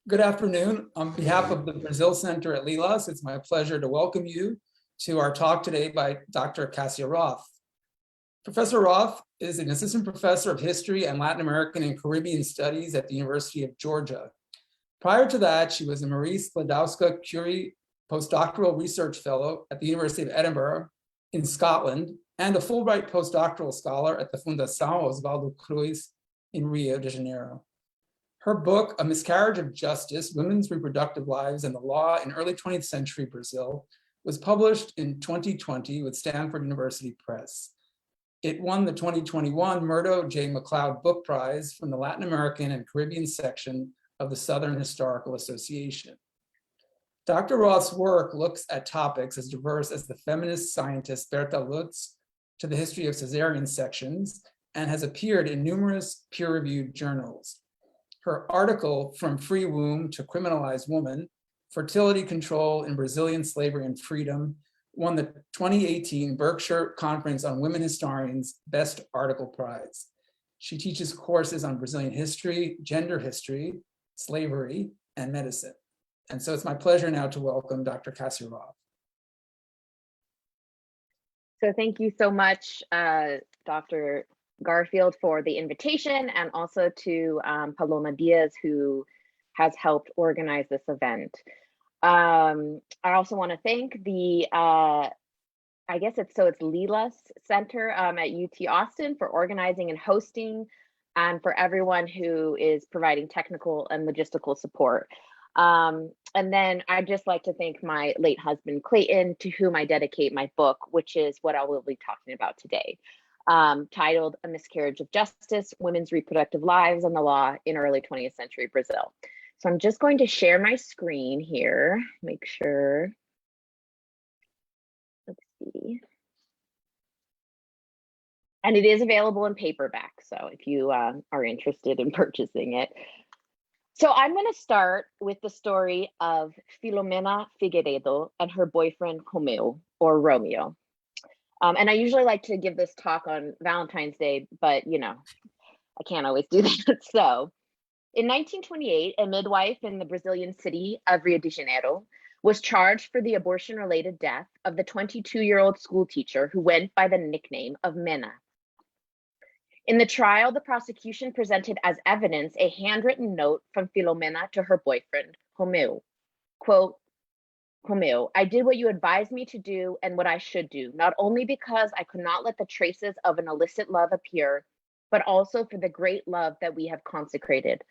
Good afternoon. On behalf of the Brazil Center at LLILAS, it's my pleasure to welcome you to our talk today by Dr. Cassia Roth. Professor Roth is an assistant professor of history and Latin American and Caribbean studies at the University of Georgia. Prior to that, she was a Marie Sklodowska-Curie postdoctoral research fellow at the University of Edinburgh in Scotland and a Fulbright postdoctoral scholar at the Fundação Oswaldo Cruz in Rio de Janeiro. Her book, A Miscarriage of Justice, Women's Reproductive Lives and the Law in Early 20th Century Brazil, was published in 2020 with Stanford University Press. It won the 2021 Murdo J. MacLeod Book Prize from the Latin American and Caribbean section of the Southern Historical Association. Dr. Roth's work looks at topics as diverse as the feminist scientist Berta Lutz to the history of cesarean sections and has appeared in numerous peer-reviewed journals. Her article, From Free Womb to Criminalized Woman, Fertility Control in Brazilian Slavery and Freedom, won the 2018 Berkshire Conference on Women Historians Best Article Prize. She teaches courses on Brazilian history, gender history, slavery, and medicine. And so it's my pleasure now to welcome Dr. Cassia Roth. So thank you so much, Dr. Garfield, for the invitation, and also to Paloma Diaz, who has helped organize this event. I also want to thank the, I guess it's LLILAS Center at UT Austin for organizing and hosting, and for everyone who is providing technical and logistical support. And then I'd just like to thank my late husband, Clayton, to whom I dedicate my book, which is what I will be talking about today. Titled A Miscarriage of Justice, Women's Reproductive Lives and the Law in Early 20th Century Brazil. So I'm just going to share my screen here, make sure. Let's see. And it is available in paperback, so if you are interested in purchasing it. So I'm going to start with the story of Filomena Figueredo and her boyfriend, Romeo. And I usually like to give this talk on Valentine's Day, but you know, I can't always do that. So in 1928, a midwife in the Brazilian city of Rio de Janeiro was charged for the abortion-related death of the 22-year-old school teacher who went by the nickname of Mena. In the trial, the prosecution presented as evidence a handwritten note from Filomena to her boyfriend, Romeo. Quote, Romeo, I did what you advised me to do and what I should do, not only because I could not let the traces of an illicit love appear, but also for the great love that we have consecrated.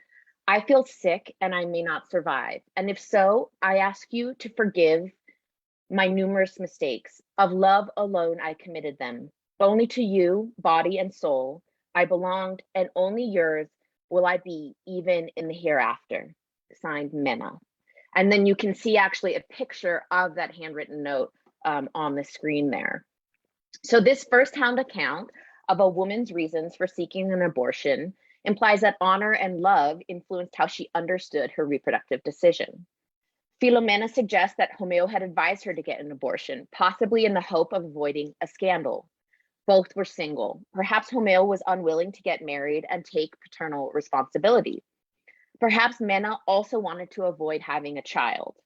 I feel sick and I may not survive. And if so, I ask you to forgive my numerous mistakes. Of love alone, I committed them. Only to you, body and soul, I belonged, and only yours will I be, even in the hereafter. Signed, Mena. And then you can see actually a picture of that handwritten note on the screen there. So this firsthand account of a woman's reasons for seeking an abortion implies that honor and love influenced how she understood her reproductive decision. Filomena suggests that Romeo had advised her to get an abortion, possibly in the hope of avoiding a scandal. Both were single. Perhaps Romeo was unwilling to get married and take paternal responsibility. Perhaps Mena also wanted to avoid having a child.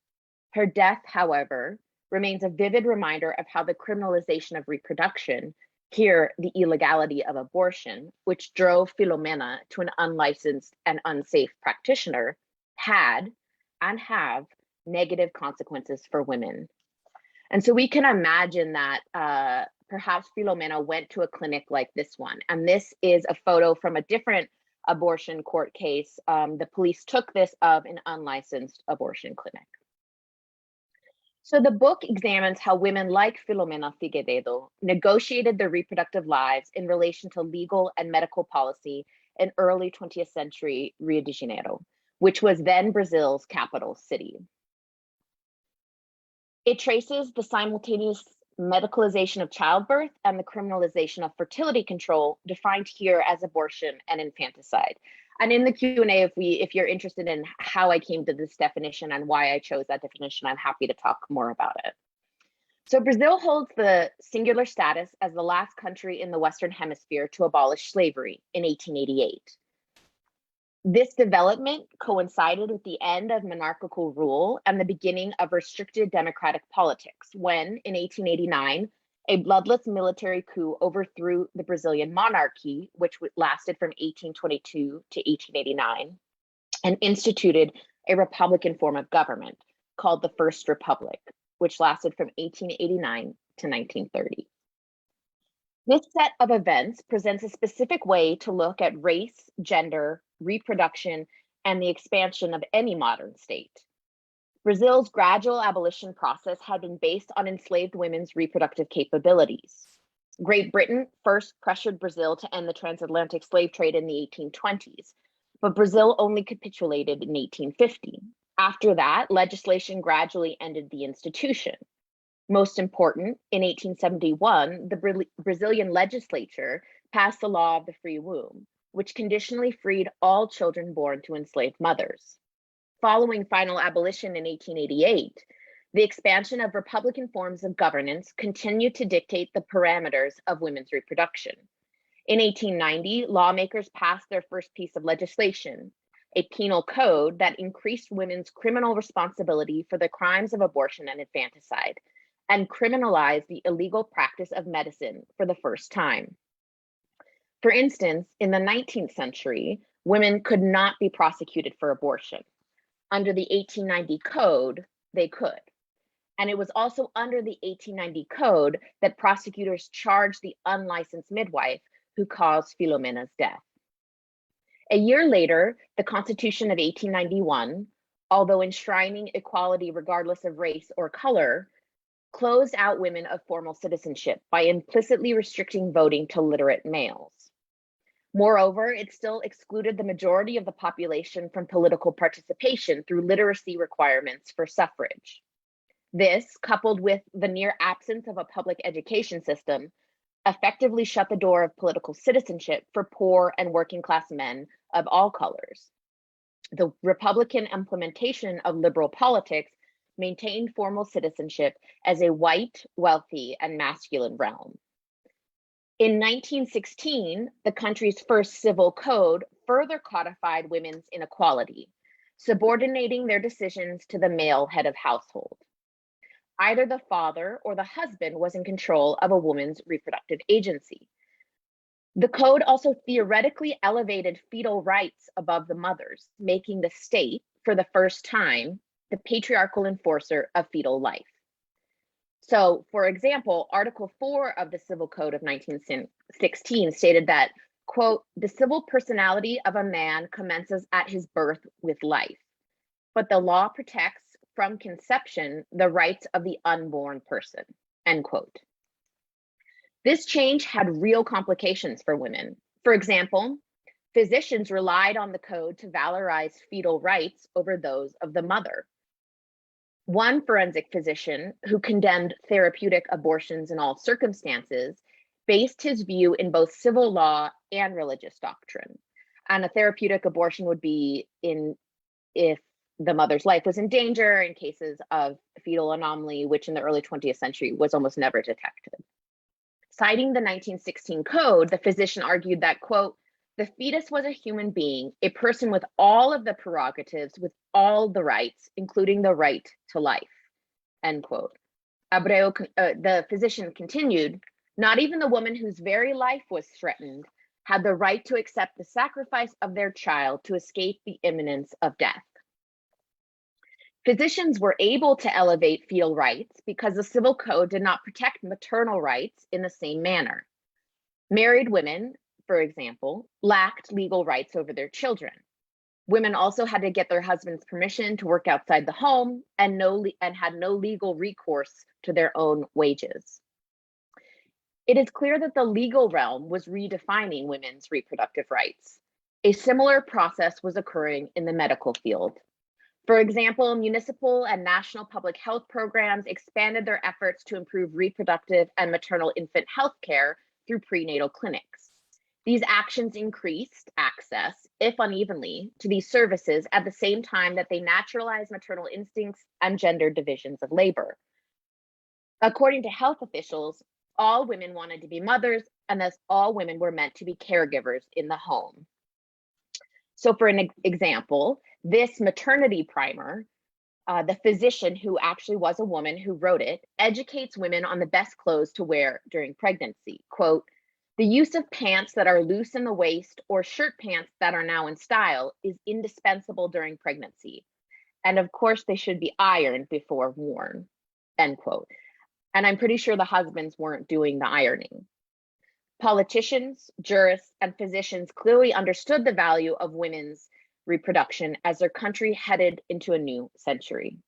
Her death, however, remains a vivid reminder of how the criminalization of reproduction, here the illegality of abortion, which drove Filomena to an unlicensed and unsafe practitioner, had and have negative consequences for women. And so we can imagine that perhaps Filomena went to a clinic like this one. And this is a photo from a different abortion court case. The police took this of an unlicensed abortion clinic. So the book examines how women like Filomena Figueredo negotiated their reproductive lives in relation to legal and medical policy in early 20th century Rio de Janeiro, which was then Brazil's capital city. It traces the simultaneous medicalization of childbirth and the criminalization of fertility control, defined here as abortion and infanticide. And in the Q&A, if you're interested in how I came to this definition and why I chose that definition, I'm happy to talk more about it. So Brazil holds the singular status as the last country in the Western Hemisphere to abolish slavery in 1888. This development coincided with the end of monarchical rule and the beginning of restricted democratic politics when, in 1889, a bloodless military coup overthrew the Brazilian monarchy, which lasted from 1822 to 1889, and instituted a republican form of government called the First Republic, which lasted from 1889 to 1930. This set of events presents a specific way to look at race, gender, reproduction, and the expansion of any modern state. Brazil's gradual abolition process had been based on enslaved women's reproductive capabilities. Great Britain first pressured Brazil to end the transatlantic slave trade in the 1820s, but Brazil only capitulated in 1850. After that, legislation gradually ended the institution. Most important, in 1871, the Brazilian legislature passed the law of the free womb, which conditionally freed all children born to enslaved mothers. Following final abolition in 1888, the expansion of republican forms of governance continued to dictate the parameters of women's reproduction. In 1890, lawmakers passed their first piece of legislation, a penal code that increased women's criminal responsibility for the crimes of abortion and infanticide, and criminalized the illegal practice of medicine for the first time. For instance, in the 19th century, women could not be prosecuted for abortion. Under the 1890 code, they could. And it was also under the 1890 code that prosecutors charged the unlicensed midwife who caused Filomena's death. A year later, the Constitution of 1891, although enshrining equality regardless of race or color, closed out women of formal citizenship by implicitly restricting voting to literate males. Moreover, it still excluded the majority of the population from political participation through literacy requirements for suffrage. This, coupled with the near absence of a public education system, effectively shut the door of political citizenship for poor and working class men of all colors. The Republican implementation of liberal politics maintained formal citizenship as a white, wealthy, and masculine realm. In 1916, the country's first civil code further codified women's inequality, subordinating their decisions to the male head of household. Either the father or the husband was in control of a woman's reproductive agency. The code also theoretically elevated fetal rights above the mothers, making the state, for the first time, the patriarchal enforcer of fetal life. So, for example, Article 4 of the Civil Code of 1916 stated that, quote, the civil personality of a man commences at his birth with life, but the law protects from conception the rights of the unborn person, end quote. This change had real complications for women. For example, physicians relied on the code to valorize fetal rights over those of the mother. One forensic physician who condemned therapeutic abortions in all circumstances based his view in both civil law and religious doctrine. And a therapeutic abortion would be if the mother's life was in danger in cases of fetal anomaly, which in the early 20th century was almost never detected. Citing the 1916 code, the physician argued that, quote, the fetus was a human being, a person with all of the prerogatives, with all the rights, including the right to life, end quote. Abreu, the physician continued, not even the woman whose very life was threatened had the right to accept the sacrifice of their child to escape the imminence of death. Physicians were able to elevate fetal rights because the civil code did not protect maternal rights in the same manner. Married women, for example, lacked legal rights over their children. Women also had to get their husband's permission to work outside the home and had no legal recourse to their own wages. It is clear that the legal realm was redefining women's reproductive rights. A similar process was occurring in the medical field. For example, municipal and national public health programs expanded their efforts to improve reproductive and maternal infant health care through prenatal clinics. These actions increased access, if unevenly, to these services at the same time that they naturalized maternal instincts and gender divisions of labor. According to health officials, all women wanted to be mothers, and thus all women were meant to be caregivers in the home. So for an example, this Maternity Primer, the physician, who actually was a woman who wrote it, educates women on the best clothes to wear during pregnancy. Quote, "The use of pants that are loose in the waist or shirt pants that are now in style is indispensable during pregnancy. And of course, they should be ironed before worn," end quote. And I'm pretty sure the husbands weren't doing the ironing. Politicians, jurists, and physicians clearly understood the value of women's reproduction as their country headed into a new century.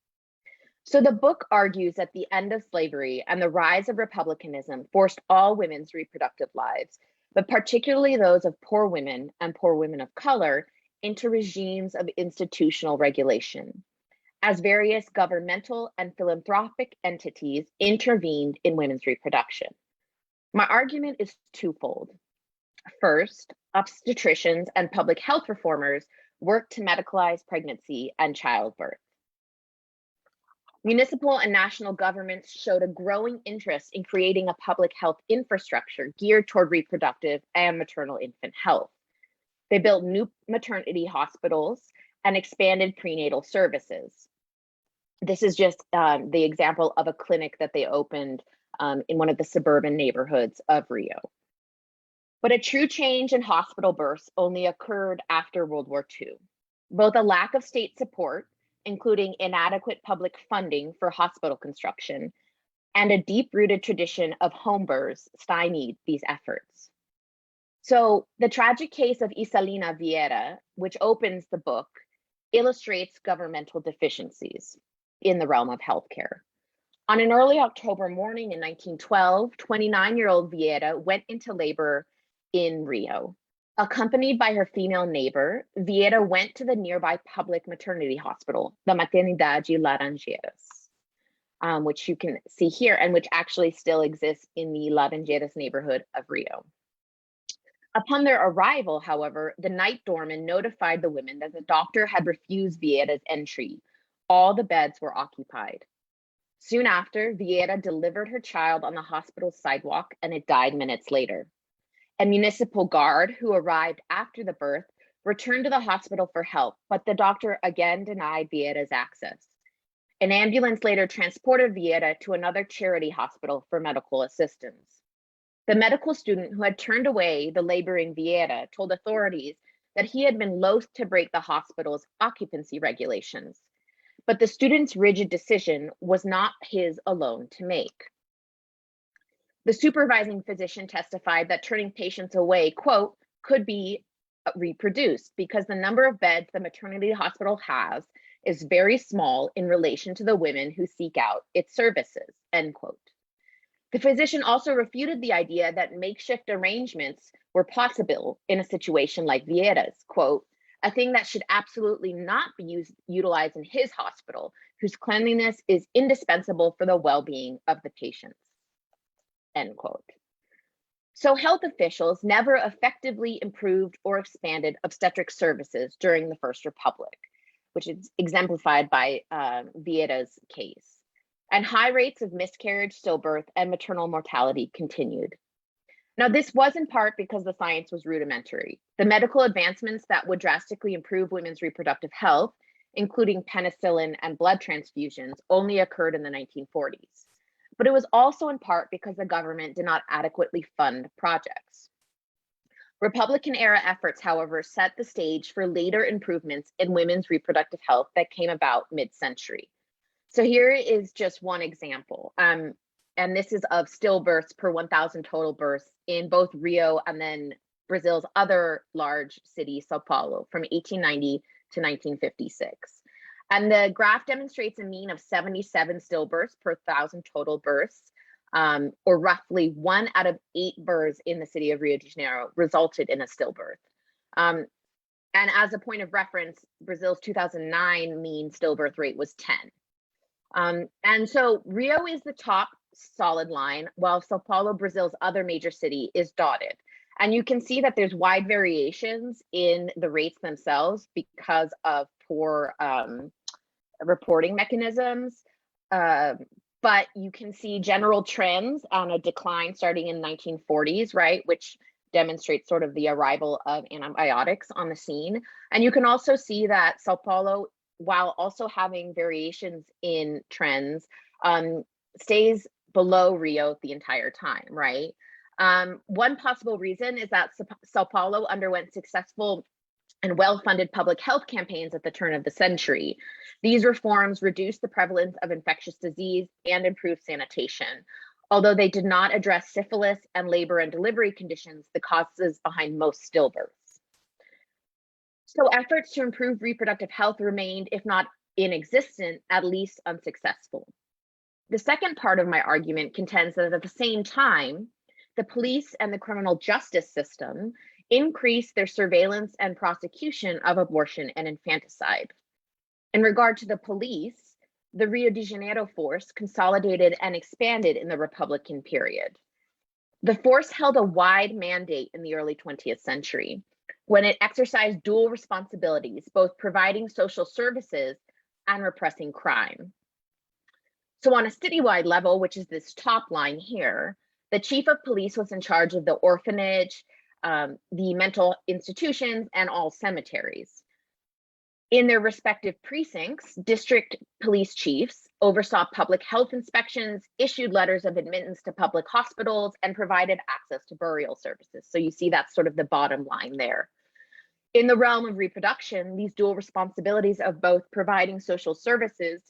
So the book argues that the end of slavery and the rise of republicanism forced all women's reproductive lives, but particularly those of poor women and poor women of color, into regimes of institutional regulation, as various governmental and philanthropic entities intervened in women's reproduction. My argument is twofold. First, obstetricians and public health reformers worked to medicalize pregnancy and childbirth. Municipal and national governments showed a growing interest in creating a public health infrastructure geared toward reproductive and maternal infant health. They built new maternity hospitals and expanded prenatal services. This is just the example of a clinic that they opened in one of the suburban neighborhoods of Rio. But a true change in hospital births only occurred after World War II. Both a lack of state support, including inadequate public funding for hospital construction, and a deep-rooted tradition of home births stymied these efforts. So the tragic case of Isabela Vieira, which opens the book, illustrates governmental deficiencies in the realm of healthcare. On an early October morning in 1912, 29-year-old Vieira went into labor in Rio. Accompanied by her female neighbor, Vieira went to the nearby public maternity hospital, the Maternidade Laranjeiras, which you can see here and which actually still exists in the Laranjeiras neighborhood of Rio. Upon their arrival, however, the night doorman notified the women that the doctor had refused Vieira's entry. All the beds were occupied. Soon after, Vieira delivered her child on the hospital sidewalk and it died minutes later. A municipal guard who arrived after the birth returned to the hospital for help, but the doctor again denied Vieira's access. An ambulance later transported Vieira to another charity hospital for medical assistance. The medical student who had turned away the laboring Vieira told authorities that he had been loath to break the hospital's occupancy regulations, but the student's rigid decision was not his alone to make. The supervising physician testified that turning patients away, quote, could be reproduced because the number of beds the maternity hospital has is very small in relation to the women who seek out its services, end quote. The physician also refuted the idea that makeshift arrangements were possible in a situation like Vieira's, quote, a thing that should absolutely not be utilized in his hospital, whose cleanliness is indispensable for the well-being of the patients, end quote. So health officials never effectively improved or expanded obstetric services during the First Republic, which is exemplified by Vieira's case. And high rates of miscarriage, stillbirth, and maternal mortality continued. Now, this was in part because the science was rudimentary. The medical advancements that would drastically improve women's reproductive health, including penicillin and blood transfusions, only occurred in the 1940s. But it was also in part because the government did not adequately fund projects. Republican-era efforts, however, set the stage for later improvements in women's reproductive health that came about mid-century. So here is just one example. And this is of stillbirths per 1,000 total births in both Rio and then Brazil's other large city, Sao Paulo, from 1890 to 1956. And the graph demonstrates a mean of 77 stillbirths per 1,000 total births, or roughly 1 out of 8 births in the city of Rio de Janeiro resulted in a stillbirth. And as a point of reference, Brazil's 2009 mean stillbirth rate was 10. And so Rio is the top solid line, while Sao Paulo, Brazil's other major city, is dotted. And you can see that there's wide variations in the rates themselves because of poor reporting mechanisms. But you can see general trends on a decline starting in 1940s, right? Which demonstrates sort of the arrival of antibiotics on the scene. And you can also see that Sao Paulo, while also having variations in trends, stays below Rio the entire time, right? One possible reason is that Sao Paulo underwent successful and well-funded public health campaigns at the turn of the century. These reforms reduced the prevalence of infectious disease and improved sanitation, although they did not address syphilis and labor and delivery conditions, the causes behind most stillbirths. So efforts to improve reproductive health remained, if not inexistent, at least unsuccessful. The second part of my argument contends that at the same time, the police and the criminal justice system increased their surveillance and prosecution of abortion and infanticide. In regard to the police, the Rio de Janeiro force consolidated and expanded in the Republican period. The force held a wide mandate in the early 20th century, when it exercised dual responsibilities, both providing social services and repressing crime. So on a citywide level, which is this top line here, the chief of police was in charge of the orphanage, the mental institutions, and all cemeteries. In their respective precincts, district police chiefs oversaw public health inspections, issued letters of admittance to public hospitals, and provided access to burial services. So you see that's sort of the bottom line there. In the realm of reproduction, these dual responsibilities of both providing social services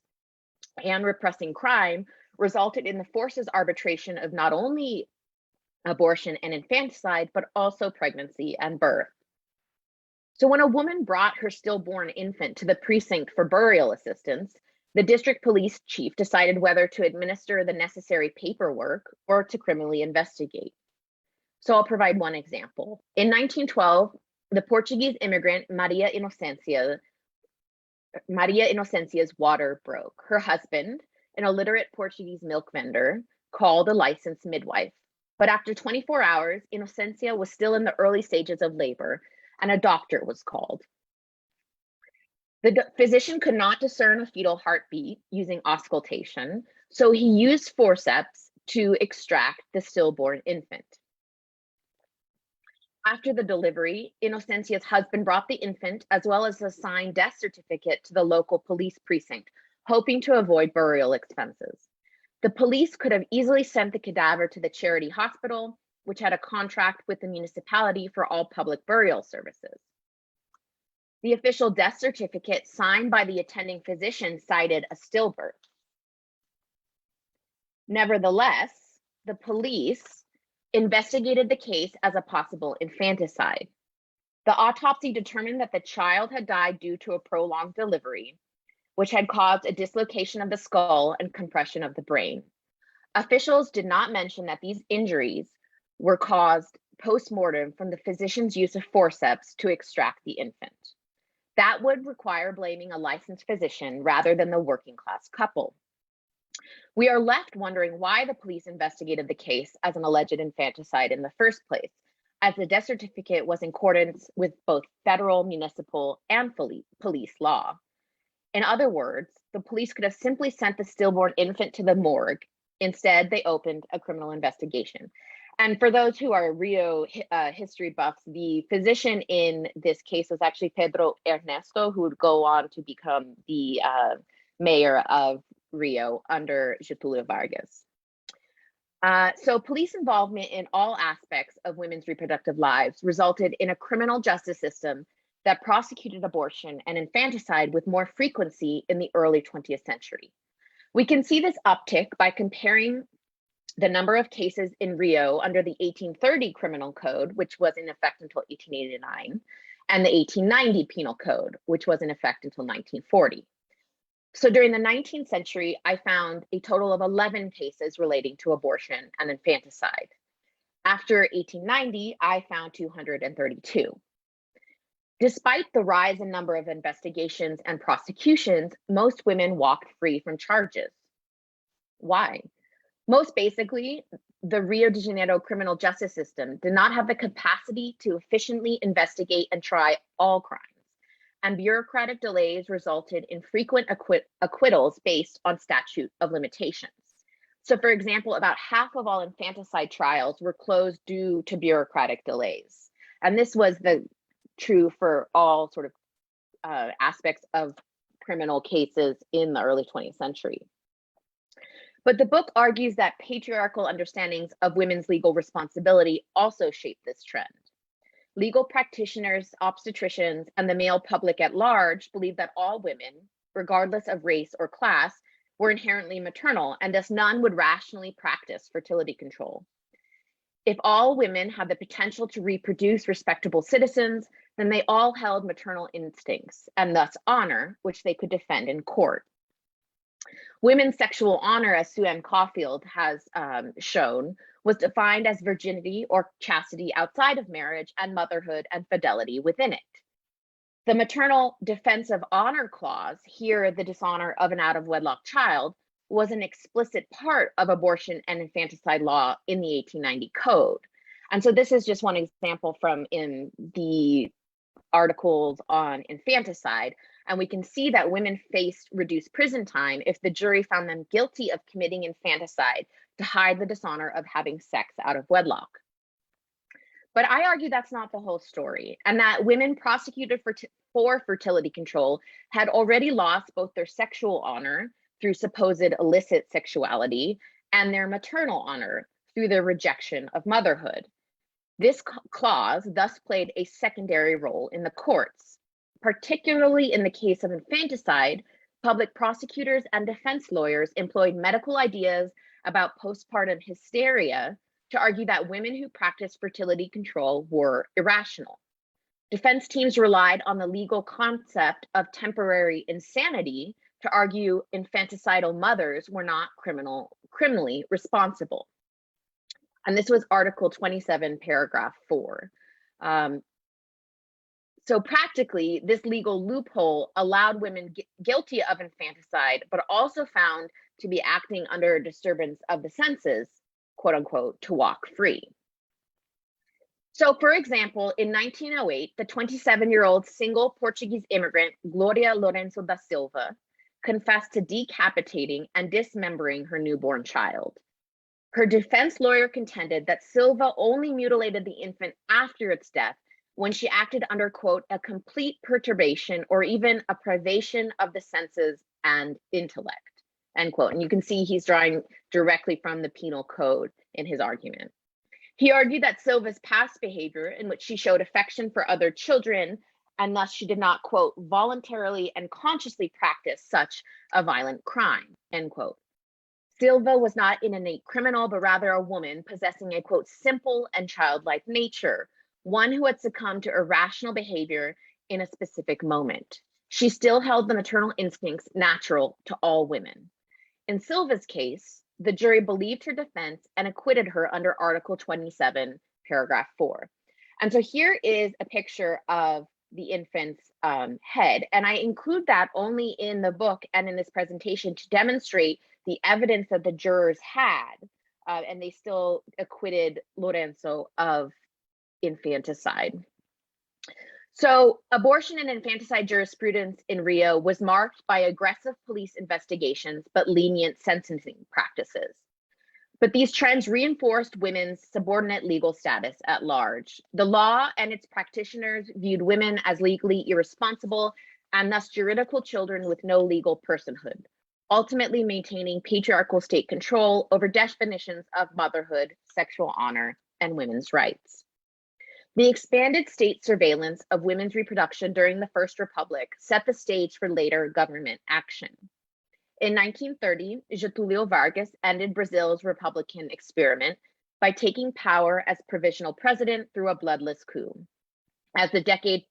and repressing crime resulted in the force's arbitration of not only abortion and infanticide, but also pregnancy and birth. So when a woman brought her stillborn infant to the precinct for burial assistance, the district police chief decided whether to administer the necessary paperwork or to criminally investigate. So I'll provide one example. In 1912, the Portuguese immigrant Maria Inocencia's water broke. Her husband, an illiterate Portuguese milk vendor, called a licensed midwife. But after 24 hours, Inocencia was still in the early stages of labor, and a doctor was called. The physician could not discern a fetal heartbeat using auscultation, so he used forceps to extract the stillborn infant. After the delivery, Inocencia's husband brought the infant as well as a signed death certificate to the local police precinct, hoping to avoid burial expenses. The police could have easily sent the cadaver to the charity hospital, which had a contract with the municipality for all public burial services. The official death certificate signed by the attending physician cited a stillbirth. Nevertheless, the police investigated the case as a possible infanticide. The autopsy determined that the child had died due to a prolonged delivery, which had caused a dislocation of the skull and compression of the brain. Officials did not mention that these injuries were caused post-mortem from the physician's use of forceps to extract the infant. That would require blaming a licensed physician rather than the working class couple. We are left wondering why the police investigated the case as an alleged infanticide in the first place, as the death certificate was in accordance with both federal, municipal, and police law. In other words, the police could have simply sent the stillborn infant to the morgue. Instead, they opened a criminal investigation. And for those who are Rio history buffs, the physician in this case was actually Pedro Ernesto, who would go on to become the mayor of Rio under Getúlio Vargas. So police involvement in all aspects of women's reproductive lives resulted in a criminal justice system that prosecuted abortion and infanticide with more frequency in the early 20th century. We can see this uptick by comparing the number of cases in Rio under the 1830 Criminal Code, which was in effect until 1889, and the 1890 Penal Code, which was in effect until 1940. So during the 19th century, I found a total of 11 cases relating to abortion and infanticide. After 1890, I found 232. Despite the rise in number of investigations and prosecutions, most women walked free from charges. Why? Most basically, the Rio de Janeiro criminal justice system did not have the capacity to efficiently investigate and try all crimes, and bureaucratic delays resulted in frequent acquittals based on statute of limitations. So for example, about half of all infanticide trials were closed due to bureaucratic delays. And this was true for all sort of aspects of criminal cases in the early 20th century. But the book argues that patriarchal understandings of women's legal responsibility also shape this trend. Legal practitioners, obstetricians, and the male public at large believe that all women, regardless of race or class, were inherently maternal, and thus none would rationally practice fertility control. If all women had the potential to reproduce respectable citizens, then they all held maternal instincts, and thus honor, which they could defend in court. Women's sexual honor, as Sue Ann Caulfield has shown, was defined as virginity or chastity outside of marriage and motherhood and fidelity within it. The maternal defense of honor clause, here the dishonor of an out-of-wedlock child, was an explicit part of abortion and infanticide law in the 1890 code. And so this is just one example from in the articles on infanticide. And we can see that women faced reduced prison time if the jury found them guilty of committing infanticide to hide the dishonor of having sex out of wedlock. But I argue that's not the whole story, and that women prosecuted for fertility control had already lost both their sexual honor through supposed illicit sexuality and their maternal honor through the rejection of motherhood. This clause thus played a secondary role in the courts. Particularly in the case of infanticide, public prosecutors and defense lawyers employed medical ideas about postpartum hysteria to argue that women who practiced fertility control were irrational. Defense teams relied on the legal concept of temporary insanity to argue infanticidal mothers were not criminally responsible. And this was Article 27, paragraph 4. So practically, this legal loophole allowed women guilty of infanticide, but also found to be acting under a disturbance of the senses, quote unquote, to walk free. So for example, in 1908, the 27-year-old single Portuguese immigrant, Gloria Lourenço da Silva, confessed to decapitating and dismembering her newborn child. Her defense lawyer contended that Silva only mutilated the infant after its death when she acted under, quote, a complete perturbation or even a privation of the senses and intellect, end quote. And you can see he's drawing directly from the penal code in his argument. He argued that Silva's past behavior, in which she showed affection for other children, and thus she did not, quote, voluntarily and consciously practice such a violent crime, end quote. Silva was not an innate criminal, but rather a woman possessing a, quote, simple and childlike nature, one who had succumbed to irrational behavior in a specific moment. She still held the maternal instincts natural to all women. In Silva's case, the jury believed her defense and acquitted her under Article 27, paragraph 4. And so here is a picture of the infant's head. And I include that only in the book and in this presentation to demonstrate the evidence that the jurors had, and they still acquitted Lourenço of infanticide. So abortion and infanticide jurisprudence in Rio was marked by aggressive police investigations, but lenient sentencing practices. But these trends reinforced women's subordinate legal status at large. The law and its practitioners viewed women as legally irresponsible and thus juridical children with no legal personhood, ultimately maintaining patriarchal state control over definitions of motherhood, sexual honor, and women's rights. The expanded state surveillance of women's reproduction during the First Republic set the stage for later government action. In 1930, Getúlio Vargas ended Brazil's Republican experiment by taking power as provisional president through a bloodless coup. As the decade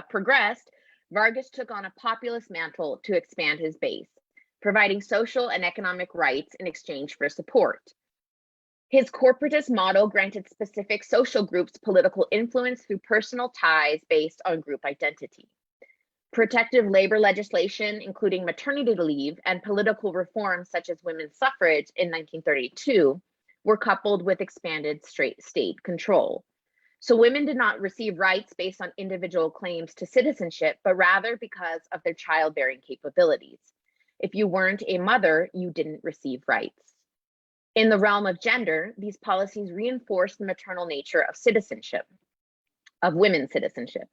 progressed, Vargas took on a populist mantle to expand his base, providing social and economic rights in exchange for support. His corporatist model granted specific social groups political influence through personal ties based on group identity. Protective labor legislation, including maternity leave and political reforms such as women's suffrage in 1932, were coupled with expanded state control. So women did not receive rights based on individual claims to citizenship, but rather because of their childbearing capabilities. If you weren't a mother, you didn't receive rights. In the realm of gender, these policies reinforce the maternal nature of citizenship, of women's citizenship.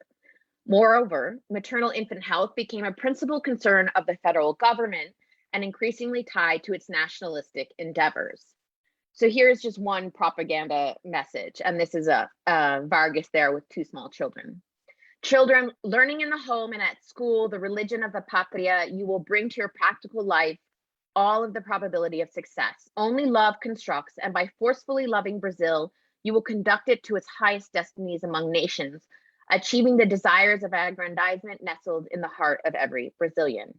Moreover, maternal infant health became a principal concern of the federal government and increasingly tied to its nationalistic endeavors. So here's just one propaganda message, and this is a Vargas there with two small children. Children, learning in the home and at school the religion of the patria, you will bring to your practical life all of the probability of success. Only love constructs, and by forcefully loving Brazil, you will conduct it to its highest destinies among nations, achieving the desires of aggrandizement nestled in the heart of every Brazilian.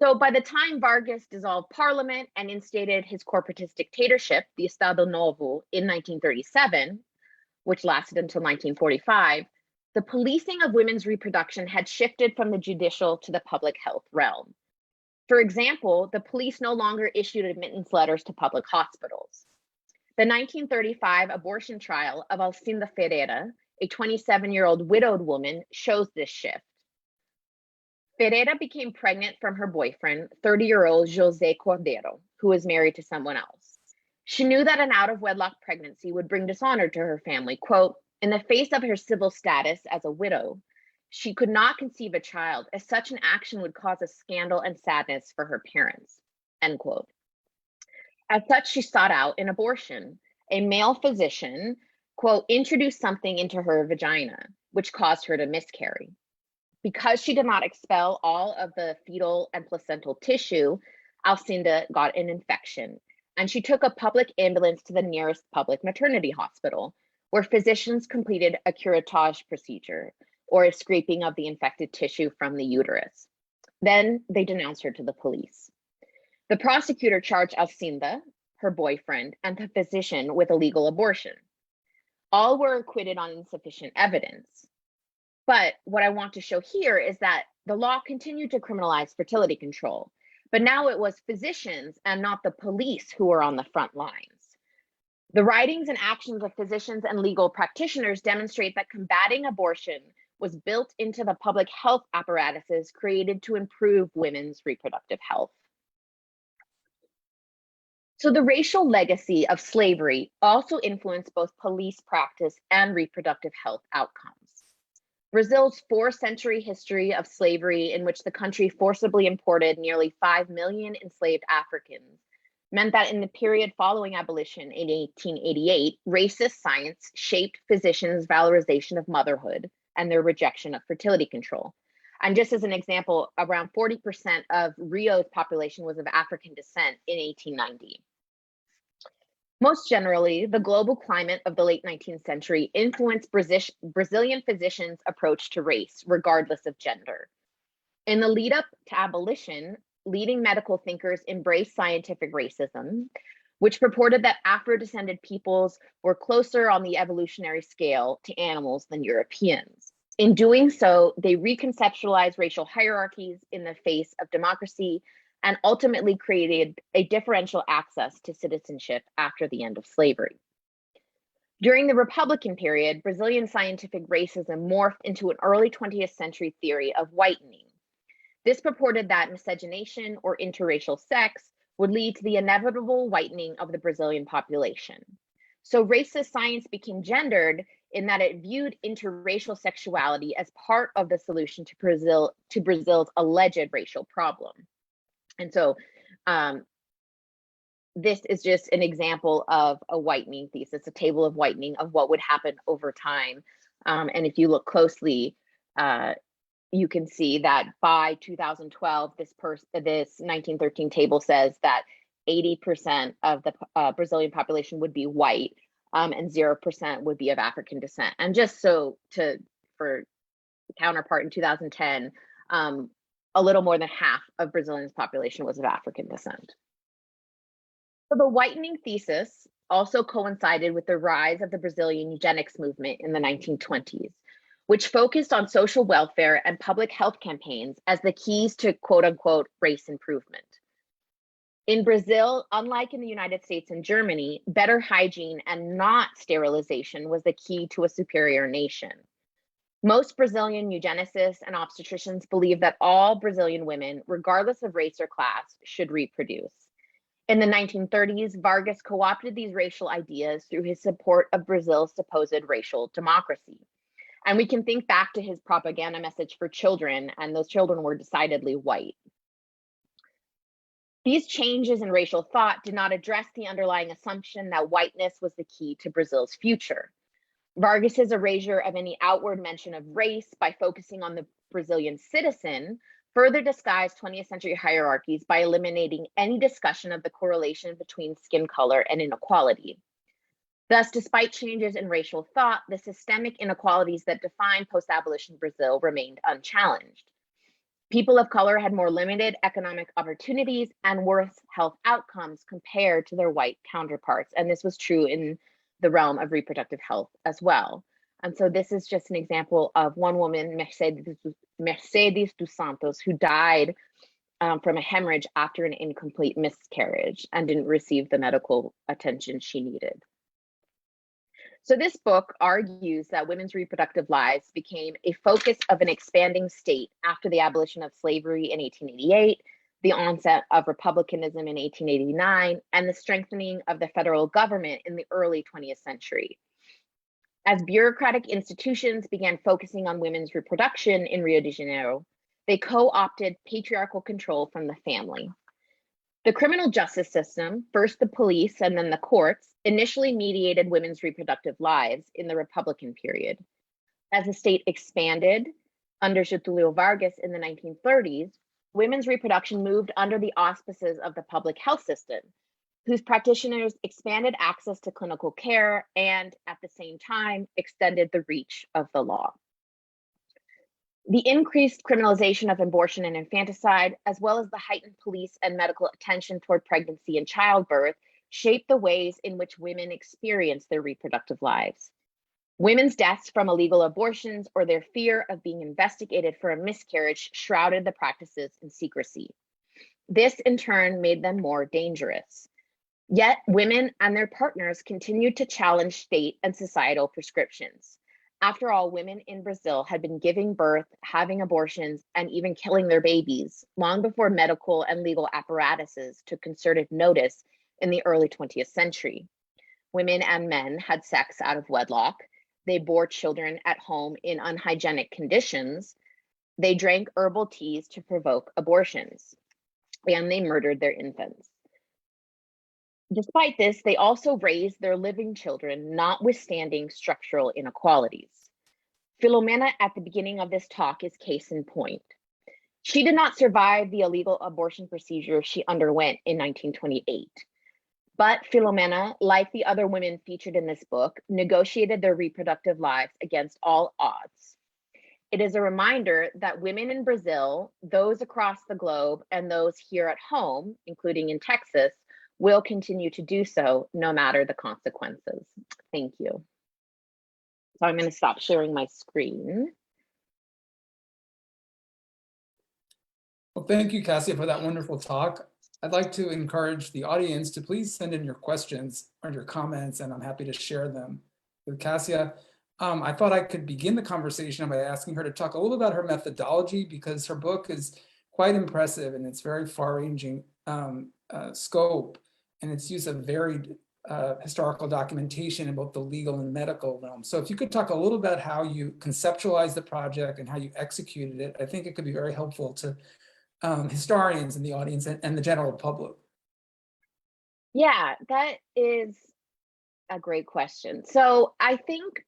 So by the time Vargas dissolved parliament and instated his corporatist dictatorship, the Estado Novo, in 1937, which lasted until 1945, the policing of women's reproduction had shifted from the judicial to the public health realm. For example, the police no longer issued admittance letters to public hospitals. The 1935 abortion trial of Alcinda Ferreira, a 27-year-old widowed woman, shows this shift. Ferreira became pregnant from her boyfriend, 30-year-old José Cordeiro, who was married to someone else. She knew that an out-of-wedlock pregnancy would bring dishonor to her family. Quote, in the face of her civil status as a widow, she could not conceive a child, as such an action would cause a scandal and sadness for her parents, end quote. As such, she sought out an abortion. A male physician, quote, introduced something into her vagina, which caused her to miscarry. Because she did not expel all of the fetal and placental tissue, Alcinda got an infection, and she took a public ambulance to the nearest public maternity hospital, where physicians completed a curettage procedure, or a scraping of the infected tissue from the uterus. Then they denounced her to the police. The prosecutor charged Alcinda, her boyfriend, and the physician with illegal abortion. All were acquitted on insufficient evidence. But what I want to show here is that the law continued to criminalize fertility control, but now it was physicians and not the police who were on the front lines. The writings and actions of physicians and legal practitioners demonstrate that combating abortion was built into the public health apparatuses created to improve women's reproductive health. So the racial legacy of slavery also influenced both police practice and reproductive health outcomes. Brazil's 4-century history of slavery, in which the country forcibly imported nearly 5 million enslaved Africans, meant that in the period following abolition in 1888, racist science shaped physicians' valorization of motherhood and their rejection of fertility control. And just as an example, around 40% of Rio's population was of African descent in 1890. Most generally, the global climate of the late 19th century influenced Brazilian physicians' approach to race, regardless of gender. In the lead up to abolition, leading medical thinkers embraced scientific racism, which purported that Afro-descended peoples were closer on the evolutionary scale to animals than Europeans. In doing so, they reconceptualized racial hierarchies in the face of democracy and ultimately created a differential access to citizenship after the end of slavery. During the Republican period, Brazilian scientific racism morphed into an early 20th century theory of whitening. This purported that miscegenation or interracial sex would lead to the inevitable whitening of the Brazilian population. So racist science became gendered in that it viewed interracial sexuality as part of the solution to Brazil's alleged racial problem. And so this is just an example of a whitening thesis, a table of whitening of what would happen over time. And if you look closely, you can see that by 2012, this 1913 table says that 80% of the Brazilian population would be white, and 0% would be of African descent. And just so for counterpart, in 2010, a little more than half of Brazilians' population was of African descent. So the whitening thesis also coincided with the rise of the Brazilian eugenics movement in the 1920s, which focused on social welfare and public health campaigns as the keys to quote unquote race improvement. In Brazil, unlike in the United States and Germany, better hygiene and not sterilization was the key to a superior nation. Most Brazilian eugenicists and obstetricians believe that all Brazilian women, regardless of race or class, should reproduce. In the 1930s, Vargas co-opted these racial ideas through his support of Brazil's supposed racial democracy. And we can think back to his propaganda message for children, and those children were decidedly white. These changes in racial thought did not address the underlying assumption that whiteness was the key to Brazil's future. Vargas's erasure of any outward mention of race by focusing on the Brazilian citizen further disguised 20th century hierarchies by eliminating any discussion of the correlation between skin color and inequality. Thus, despite changes in racial thought, the systemic inequalities that define post-abolition Brazil remained unchallenged. People of color had more limited economic opportunities and worse health outcomes compared to their white counterparts. And this was true in the realm of reproductive health as well. And so this is just an example of one woman, Mercedes dos Santos, who died from a hemorrhage after an incomplete miscarriage and didn't receive the medical attention she needed. So this book argues that women's reproductive lives became a focus of an expanding state after the abolition of slavery in 1888, the onset of republicanism in 1889, and the strengthening of the federal government in the early 20th century. As bureaucratic institutions began focusing on women's reproduction in Rio de Janeiro, they co-opted patriarchal control from the family. The criminal justice system, first the police and then the courts, initially mediated women's reproductive lives in the Republican period. As the state expanded under Getúlio Vargas in the 1930s, women's reproduction moved under the auspices of the public health system, whose practitioners expanded access to clinical care and, at the same time, extended the reach of the law. The increased criminalization of abortion and infanticide, as well as the heightened police and medical attention toward pregnancy and childbirth, shaped the ways in which women experience their reproductive lives. Women's deaths from illegal abortions or their fear of being investigated for a miscarriage shrouded the practices in secrecy. This, in turn, made them more dangerous. Yet, women and their partners continued to challenge state and societal prescriptions. After all, women in Brazil had been giving birth, having abortions, and even killing their babies long before medical and legal apparatuses took concerted notice in the early 20th century. Women and men had sex out of wedlock. They bore children at home in unhygienic conditions. They drank herbal teas to provoke abortions, and they murdered their infants. Despite this, they also raised their living children, notwithstanding structural inequalities. Filomena, at the beginning of this talk, is case in point. She did not survive the illegal abortion procedure she underwent in 1928. But Filomena, like the other women featured in this book, negotiated their reproductive lives against all odds. It is a reminder that women in Brazil, those across the globe, and those here at home, including in Texas, will continue to do so no matter the consequences. Thank you. So I'm going to stop sharing my screen. Well, thank you, Cassia, for that wonderful talk. I'd like to encourage the audience to please send in your questions or your comments, and I'm happy to share them with Cassia. I thought I could begin the conversation by asking her to talk a little about her methodology, because her book is quite impressive and it's very far-ranging scope, and its use of varied historical documentation in both the legal and medical realm. So if you could talk a little about how you conceptualized the project and how you executed it, I think it could be very helpful to historians in the audience and the general public. Yeah, that is a great question. So I think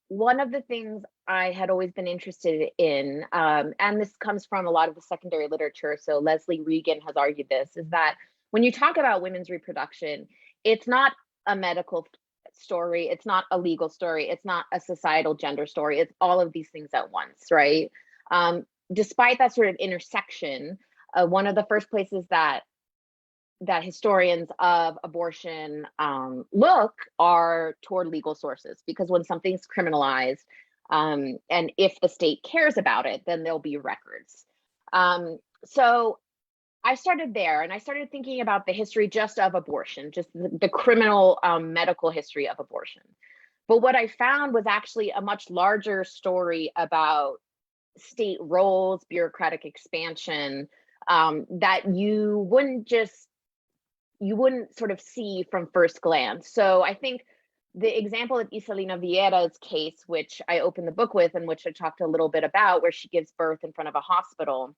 one of the things I had always been interested in, and this comes from a lot of the secondary literature, so Leslie Regan has argued this, is that when you talk about women's reproduction, it's not a medical story, it's not a legal story, it's not a societal gender story, it's all of these things at once, right? Despite that sort of intersection, one of the first places that historians of abortion look are toward legal sources, because when something's criminalized, and if the state cares about it, then there'll be records. So I started there, and I started thinking about the history just of abortion, just the criminal medical history of abortion. But what I found was actually a much larger story about state roles, bureaucratic expansion, that you wouldn't just you wouldn't sort of see from first glance. So I think the example of Isabela Vieira's case, which I opened the book with and which I talked a little bit about, where she gives birth in front of a hospital.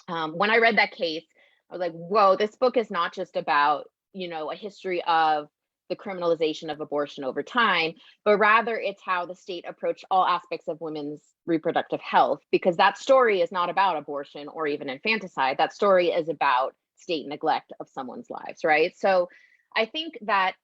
When I read that case, I was like, whoa, this book is not just about, a history of the criminalization of abortion over time, but rather it's how the state approached all aspects of women's reproductive health, because that story is not about abortion or even infanticide. That story is about state neglect of someone's lives, right? So I think that,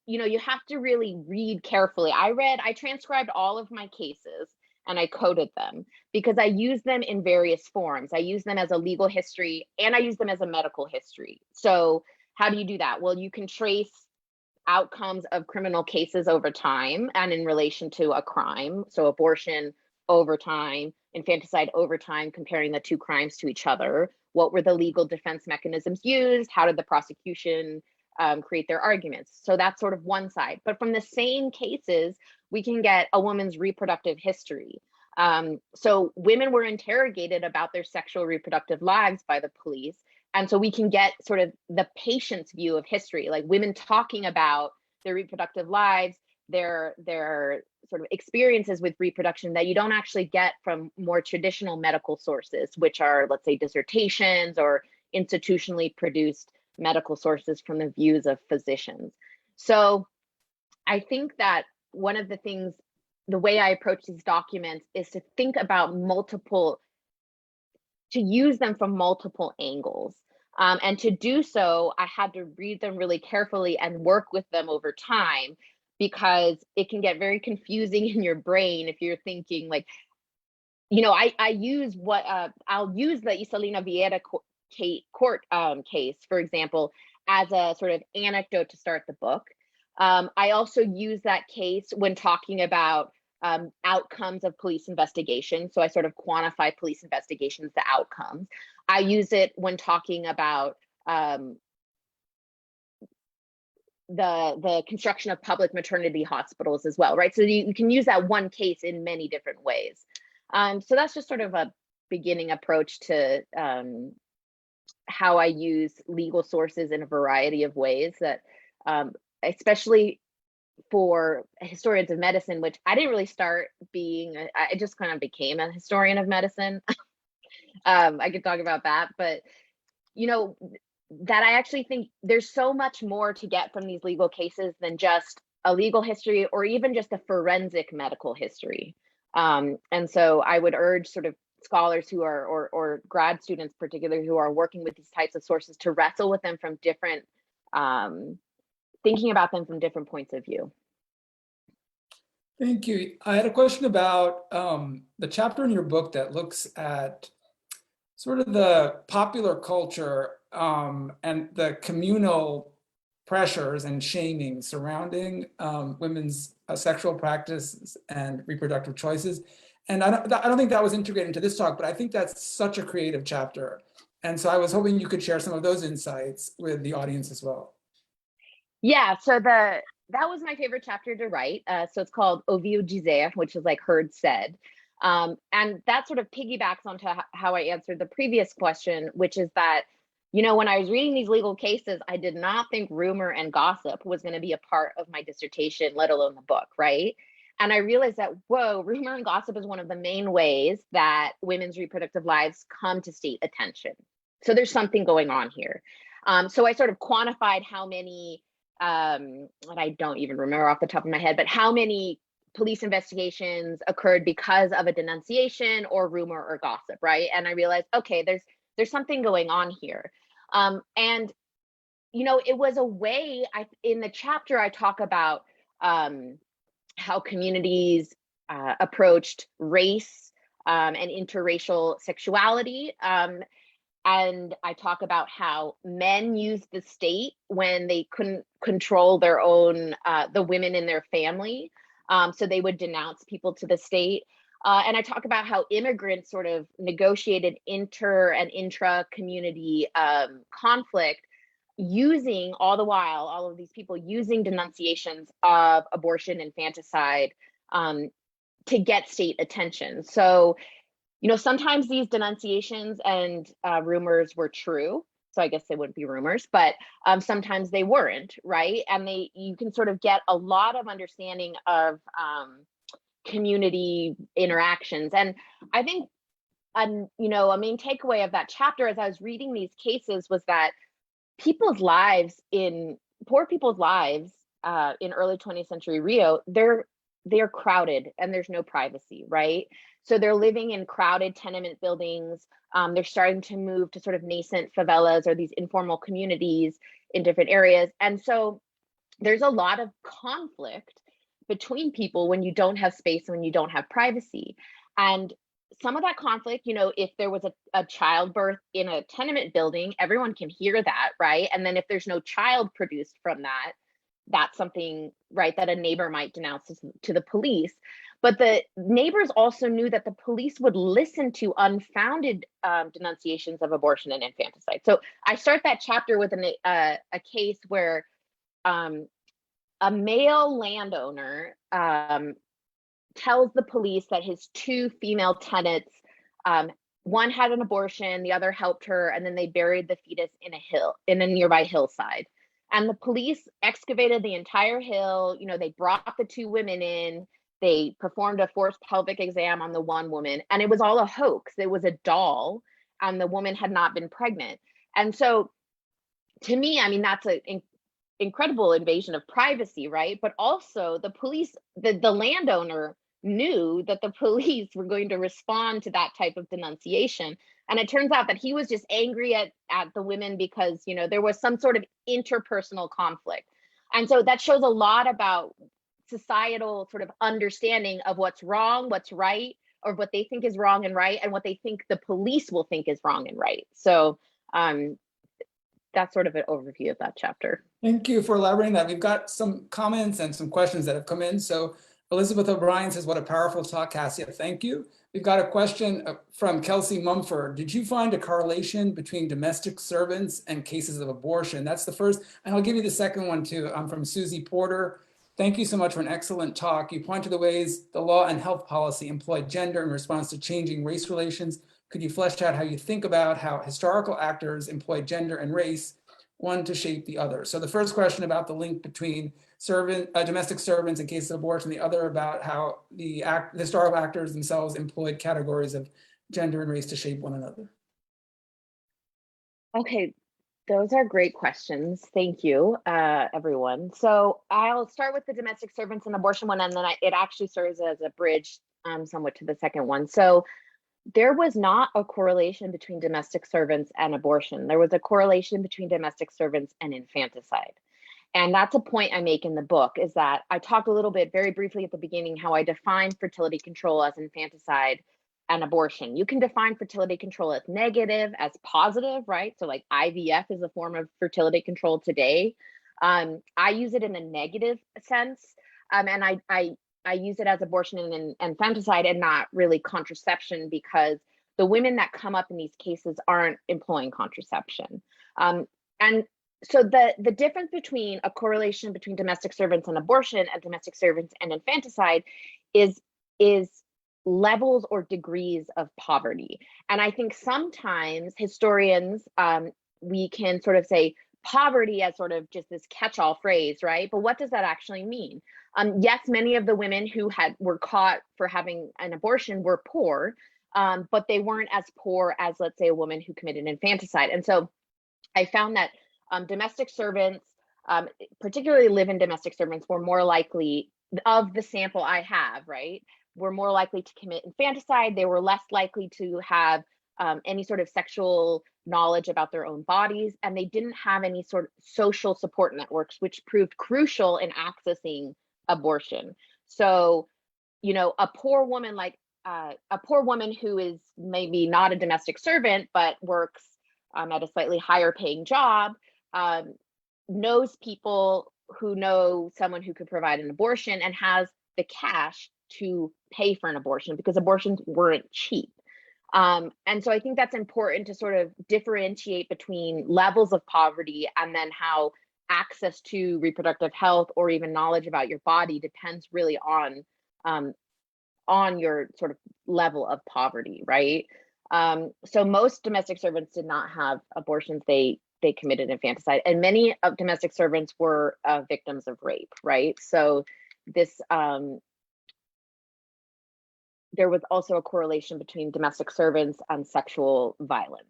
you have to really read carefully. I transcribed all of my cases and I coded them because I use them in various forms. I use them as a legal history and I use them as a medical history. So how do you do that? Well, you can trace outcomes of criminal cases over time and in relation to a crime. So abortion over time, infanticide over time, comparing the two crimes to each other. What were the legal defense mechanisms used? How did the prosecution create their arguments? So that's sort of one side. But from the same cases, we can get a woman's reproductive history. So women were interrogated about their sexual reproductive lives by the police. And so we can get sort of the patient's view of history, like women talking about their reproductive lives, their sort of experiences with reproduction that you don't actually get from more traditional medical sources, which are, let's say, dissertations or institutionally produced medical sources from the views of physicians. So I think that one of the things, the way I approach these documents is to think about to use them from multiple angles. And to do so, I had to read them really carefully and work with them over time, because it can get very confusing in your brain if you're thinking like, I'll use the Isabela Vieira court case, for example, as a sort of anecdote to start the book. I also use that case when talking about outcomes of police investigation. So I sort of quantify police investigations, the outcomes. I use it when talking about the construction of public maternity hospitals as well, right? So you can use that one case in many different ways. So that's just sort of a beginning approach to how I use legal sources in a variety of ways that, especially for historians of medicine, which I didn't really start being, I just kind of became a historian of medicine. I could talk about that, but that I actually think there's so much more to get from these legal cases than just a legal history or even just a forensic medical history. And so I would urge sort of scholars who are, or grad students particularly, who are working with these types of sources to wrestle with them from different, thinking about them from different points of view. Thank you. I had a question about the chapter in your book that looks at sort of the popular culture and the communal pressures and shaming surrounding women's sexual practices and reproductive choices. And I don't think that was integrated into this talk, but I think that's such a creative chapter. And so I was hoping you could share some of those insights with the audience as well. Yeah, so that was my favorite chapter to write. So it's called Ouviu dizer, which is like heard said. And that sort of piggybacks onto how I answered the previous question, which is that, when I was reading these legal cases, I did not think rumor and gossip was going to be a part of my dissertation, let alone the book, right? And I realized that, whoa, rumor and gossip is one of the main ways that women's reproductive lives come to state attention. So there's something going on here. So I sort of quantified how many, and I don't even remember off the top of my head, but how many police investigations occurred because of a denunciation or rumor or gossip, right? And I realized, okay, there's something going on here. And, it was a way, in the chapter, I talk about how communities approached race and interracial sexuality. And I talk about how men used the state when they couldn't control their own, the women in their family. So they would denounce people to the state. And I talk about how immigrants sort of negotiated inter and intra-community conflict, using all the while, all of these people using denunciations of abortion, infanticide, to get state attention. So, sometimes these denunciations and rumors were true. so I guess they wouldn't be rumors, but sometimes they weren't, right? And you can sort of get a lot of understanding of community interactions. And I think, a main takeaway of that chapter as I was reading these cases was that poor people's lives in early 20th century Rio, they're crowded and there's no privacy, right? So they're living in crowded tenement buildings. They're starting to move to sort of nascent favelas or these informal communities in different areas. And so there's a lot of conflict between people when you don't have space and when you don't have privacy. And some of that conflict, if there was a childbirth in a tenement building, everyone can hear that, right? And then if there's no child produced from that, that's something, right, that a neighbor might denounce to the police. But the neighbors also knew that the police would listen to unfounded denunciations of abortion and infanticide. So I start that chapter with a case where a male landowner tells the police that his two female tenants, one had an abortion, the other helped her, and then they buried the fetus in a nearby hillside. And the police excavated the entire hill. They brought the two women in. They performed a forced pelvic exam on the one woman, and it was all a hoax. It was a doll, and the woman had not been pregnant. And so, to me, that's an incredible invasion of privacy, right? But also, the police, the landowner knew that the police were going to respond to that type of denunciation. And it turns out that he was just angry at the women because, there was some sort of interpersonal conflict. And so that shows a lot about societal sort of understanding of what's wrong, what's right, or what they think is wrong and right, and what they think the police will think is wrong and right. So that's sort of an overview of that chapter. Thank you for elaborating that. We've got some comments and some questions that have come in. So Elizabeth O'Brien says, what a powerful talk, Cassia. Thank you. We've got a question from Kelsey Mumford. Did you find a correlation between domestic servants and cases of abortion? That's the first, and I'll give you the second one too. From Susie Porter. Thank you so much for an excellent talk. You point to the ways the law and health policy employ gender in response to changing race relations. Could you flesh out how you think about how historical actors employ gender and race, one to shape the other? So the first question about the link between domestic servants in cases of abortion, the other about how the historical actors themselves employed categories of gender and race to shape one another. Okay, those are great questions. Thank you, everyone. So I'll start with the domestic servants and abortion one, and then it actually serves as a bridge somewhat to the second one. So there was not a correlation between domestic servants and abortion. There was a correlation between domestic servants and infanticide. And that's a point I make in the book, is that I talked a little bit very briefly at the beginning how I define fertility control as infanticide and abortion. You can define fertility control as negative, as positive, right? So like IVF is a form of fertility control today. I use it in a negative sense, and I use it as abortion and infanticide and not really contraception, because the women that come up in these cases aren't employing contraception. And so the difference between a correlation between domestic servants and abortion and domestic servants and infanticide is levels or degrees of poverty. And I think sometimes historians, we can sort of say poverty as sort of just this catch-all phrase, right? But what does that actually mean? Yes, many of the women who were caught for having an abortion were poor, but they weren't as poor as, let's say, a woman who committed infanticide. And so I found that domestic servants, particularly live-in domestic servants, were more likely, of the sample I have, right, were more likely to commit infanticide. They were less likely to have any sort of sexual knowledge about their own bodies, and they didn't have any sort of social support networks, which proved crucial in accessing abortion. So, a poor woman who is maybe not a domestic servant but works at a slightly higher paying job, knows people who know someone who could provide an abortion and has the cash to pay for an abortion, because abortions weren't cheap. And so I think that's important to sort of differentiate between levels of poverty, and then how access to reproductive health or even knowledge about your body depends really on your sort of level of poverty, right? So most domestic servants did not have abortions. They they committed infanticide. And many of domestic servants were victims of rape, right? So this, there was also a correlation between domestic servants and sexual violence.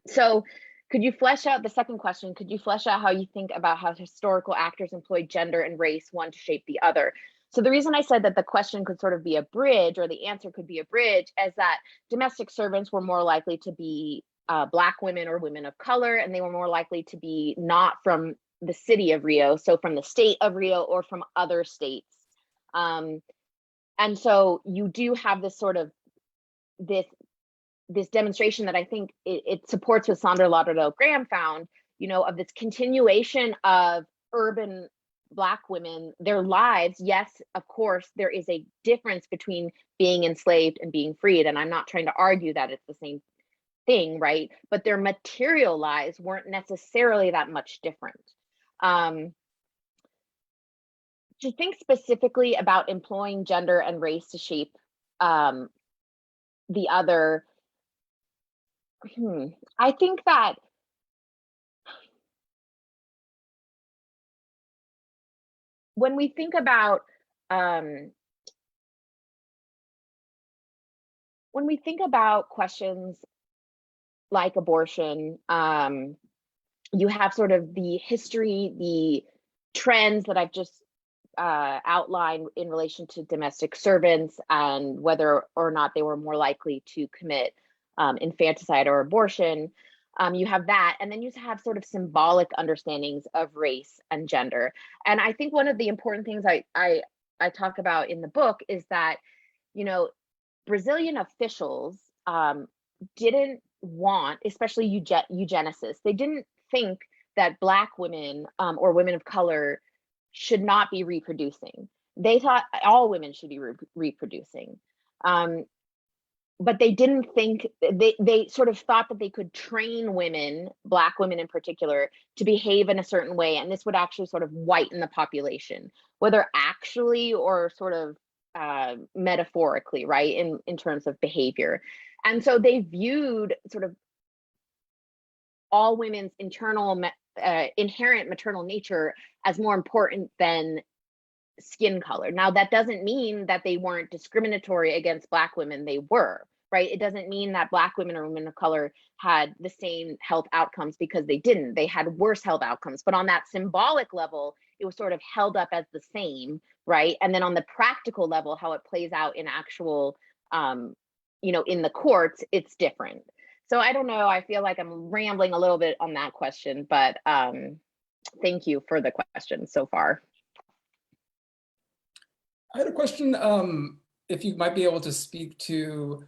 So could you flesh out the second question? Could you flesh out how you think about how historical actors employ gender and race, one to shape the other? So the reason I said that the question could sort of be a bridge, or the answer could be a bridge, is that domestic servants were more likely to be Black women or women of color, and they were more likely to be not from the city of Rio, so from the state of Rio or from other states. And so you do have this sort of this demonstration that I think it supports what Sandra Lauderdale Graham found, you know, of this continuation of urban Black women, their lives. Yes, of course, there is a difference between being enslaved and being freed. And I'm not trying to argue that it's the same thing, right? But their material lives weren't necessarily that much different. To think specifically about employing gender and race to shape the other, I think that when we think about questions like abortion, you have sort of the history, the trends that I've just outlined in relation to domestic servants and whether or not they were more likely to commit infanticide or abortion. You have that, and then you have sort of symbolic understandings of race and gender. And I think one of the important things I talk about in the book is that, you know, Brazilian officials didn't want, especially eugenicists, they didn't think that Black women or women of color should not be reproducing. They thought all women should be reproducing. But they didn't think, they sort of thought that they could train women, Black women in particular, to behave in a certain way, and this would actually sort of whiten the population, whether actually or sort of metaphorically, right, in terms of behavior. And so they viewed sort of all women's inherent maternal nature as more important than skin color. Now, that doesn't mean that they weren't discriminatory against Black women. They were, right? It doesn't mean that Black women or women of color had the same health outcomes, because they didn't. They had worse health outcomes. But on that symbolic level, it was sort of held up as the same, right? And then on the practical level, how it plays out in actual, you know, in the courts, it's different. So I don't know, I feel like I'm rambling a little bit on that question, but thank you for the question so far. I had a question, if you might be able to speak to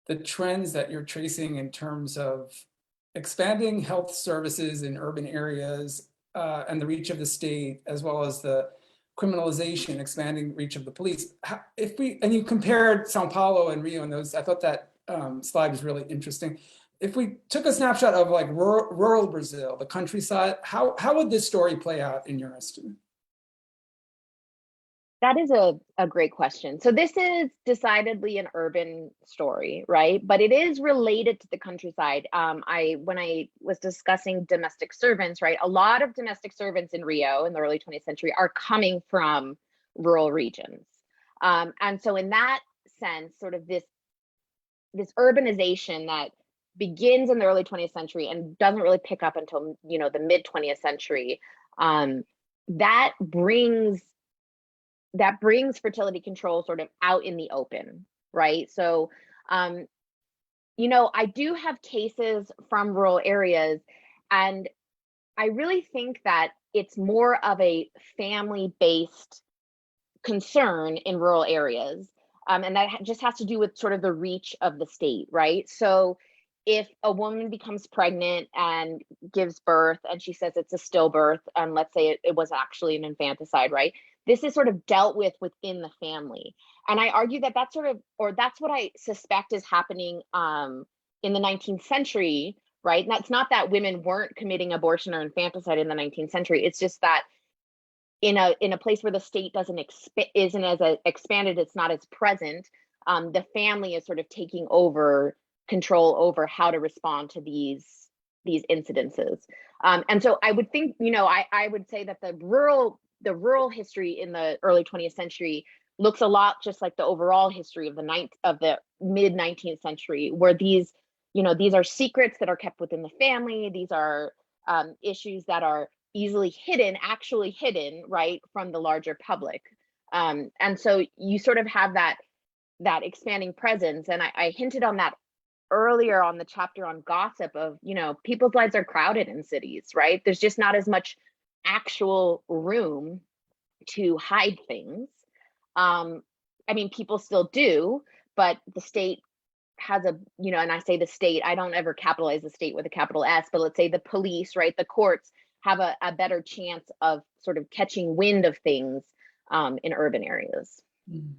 the trends that you're tracing in terms of expanding health services in urban areas and the reach of the state, as well as the criminalization, expanding reach of the police. And you compared Sao Paulo and Rio and those, I thought that slide was really interesting. If we took a snapshot of like rural Brazil, the countryside, how would this story play out in your estimate? That is a great question. So this is decidedly an urban story, right? But it is related to the countryside. When I was discussing domestic servants, right? A lot of domestic servants in Rio in the early 20th century are coming from rural regions. And so in that sense, sort of this urbanization that begins in the early 20th century and doesn't really pick up until, you know, the mid 20th century, that brings fertility control sort of out in the open, right? So, you know, I do have cases from rural areas, and I really think that it's more of a family-based concern in rural areas. And that just has to do with sort of the reach of the state, right? So if a woman becomes pregnant and gives birth and she says it's a stillbirth, and let's say it was actually an infanticide, right? This is sort of dealt with within the family. And I argue that that's what I suspect is happening in the 19th century, right? And that's not that women weren't committing abortion or infanticide in the 19th century. It's just that in a place where the state isn't as expanded, it's not as present, the family is sort of taking over control over how to respond to these these incidences. And so I would think, I would say that the rural history in the early 20th century looks a lot just like the overall history of the mid 19th century, where these are secrets that are kept within the family. These are issues that are easily actually hidden, right, from the larger public. And so you sort of have that expanding presence. And I hinted on that earlier on the chapter on gossip of, people's lives are crowded in cities, right? There's just not as much actual room to hide things. I mean, people still do, but the state has and I say the state, I don't ever capitalize the state with a capital S, but let's say the police, right? The courts have a better chance of sort of catching wind of things in urban areas. Mm.